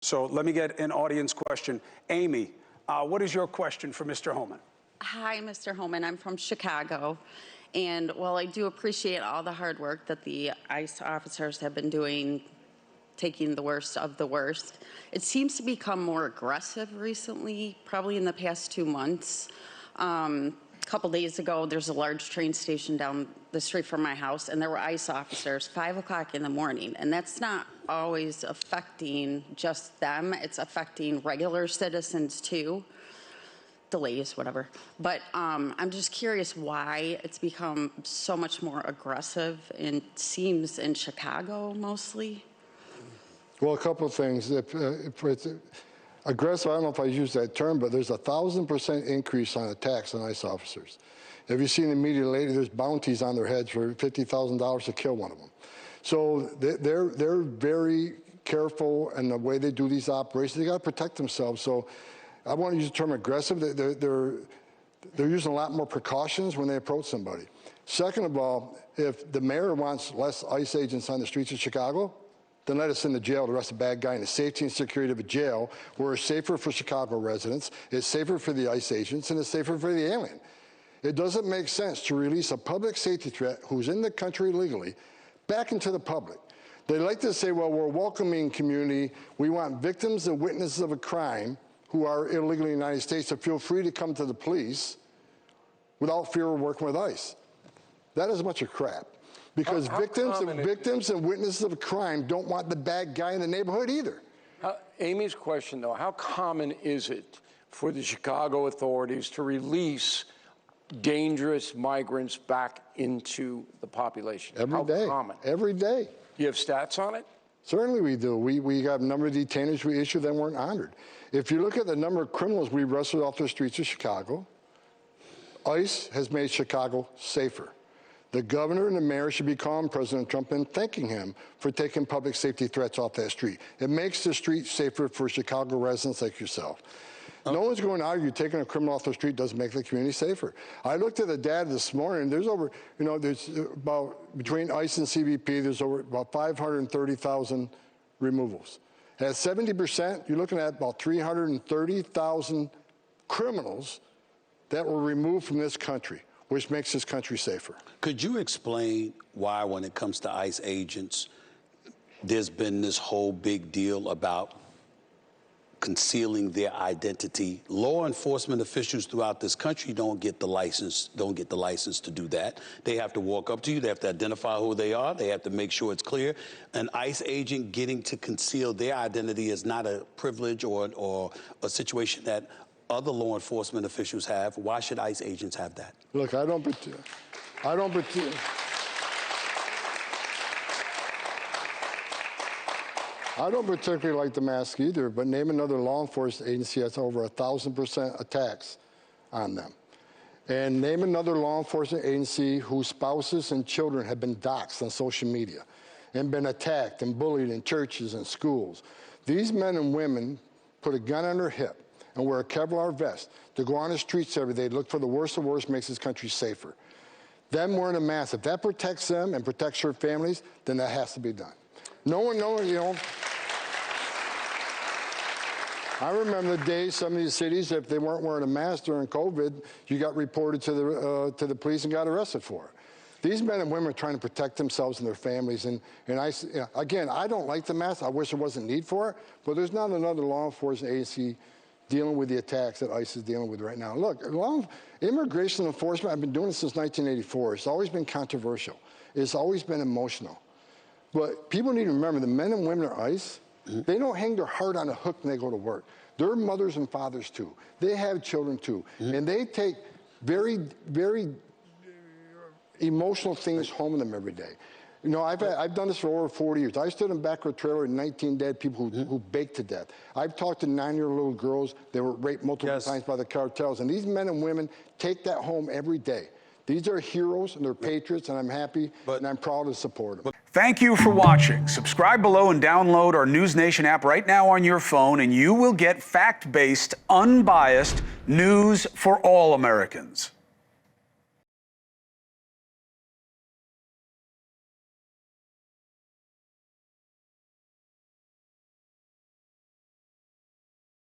So let me get an audience question. Amy, what is your question for Mr. Homan? Hi, Mr. Homan. I'm from Chicago. And while I do appreciate all the hard work that the ICE officers have been doing, taking the worst of the worst, it seems to become more aggressive recently, probably in the past 2 months. A couple days ago, there's a large train station down the street from my house, and there were ICE officers 5 o'clock in the morning. And that's not always affecting just them. It's affecting regular citizens too. Delays, whatever. But I'm just curious why it's become so much more aggressive, and seems in Chicago mostly. Well, a couple of things. If it's aggressive, I don't know if I use that term, but there's a 1,000% increase on attacks on ICE officers. Have you seen the media lately? There's bounties on their heads for $50,000 to kill one of them. So they're very careful in the way they do these operations. They got to protect themselves. So I want to use the term aggressive. They're using a lot more precautions when they approach somebody. Second of all, if the mayor wants less ICE agents on the streets of Chicago, then let us in the jail to arrest a bad guy in the safety and security of a jail, where it's safer for Chicago residents, it's safer for the ICE agents, and it's safer for the alien. It doesn't make sense to release a public safety threat who's in the country illegally back into the public. They like to say, well, we're a welcoming community. We want victims and witnesses of a crime who are illegally in the United States to feel free to come to the police without fear of working with ICE. That is a bunch of crap. Because victims and witnesses of a crime don't want the bad guy in the neighborhood either. Amy's question, though, how common is it for the Chicago authorities to release dangerous migrants back into the population? Every day. How common? Every day. Do you have stats on it? Certainly we do. We have a number of detainers we issued that weren't honored. If you look at the number of criminals we arrested off the streets of Chicago, ICE has made Chicago safer. The governor and the mayor should be calling President Trump and thanking him for taking public safety threats off that street. It makes the street safer for Chicago residents like yourself. No one's going to argue taking a criminal off the street doesn't make the community safer. I looked at the data this morning. There's over, there's about, between ICE and CBP, there's over about 530,000 removals. At 70%, you're looking at about 330,000 criminals that were removed from this country, which makes this country safer. Could you explain why, when it comes to ICE agents, there's been this whole big deal about concealing their identity? Law enforcement officials throughout this country don't get the license to do that. They have to walk up to you, they have to identify who they are, they have to make sure it's clear. An ICE agent getting to conceal their identity is not a privilege or a situation that other law enforcement officials have. Why should ICE agents have that? Look, I don't particularly like the mask either, but name another law enforcement agency that's over 1,000% attacks on them. And name another law enforcement agency whose spouses and children have been doxxed on social media and been attacked and bullied in churches and schools. These men and women put a gun on their hip and wear a Kevlar vest to go on the streets every day, look for the worst of worst, makes this country safer. Them wearing a mask, if that protects them and protects their families, then that has to be done. No one, I remember the days some of these cities, if they weren't wearing a mask during COVID, you got reported to the police and got arrested for it. These men and women are trying to protect themselves and their families. And again, I don't like the mask. I wish there wasn't need for it. But there's not another law enforcement agency dealing with the attacks that ICE is dealing with right now. Look, immigration enforcement, I've been doing it since 1984. It's always been controversial. It's always been emotional. But people need to remember the men and women at ICE, they don't hang their heart on a hook when they go to work. They're mothers and fathers too. They have children too. And they take very, very emotional things home with them every day. I've done this for over 40 years. I stood in the back of a trailer with 19 dead people who baked to death. I've talked to 9-year-old little girls that were raped multiple times by the cartels. And these men and women take that home every day. These are heroes and they're patriots, and I'm happy and I'm proud to support them. Thank you for watching. Subscribe below and download our NewsNation app right now on your phone, and you will get fact-based, unbiased news for all Americans.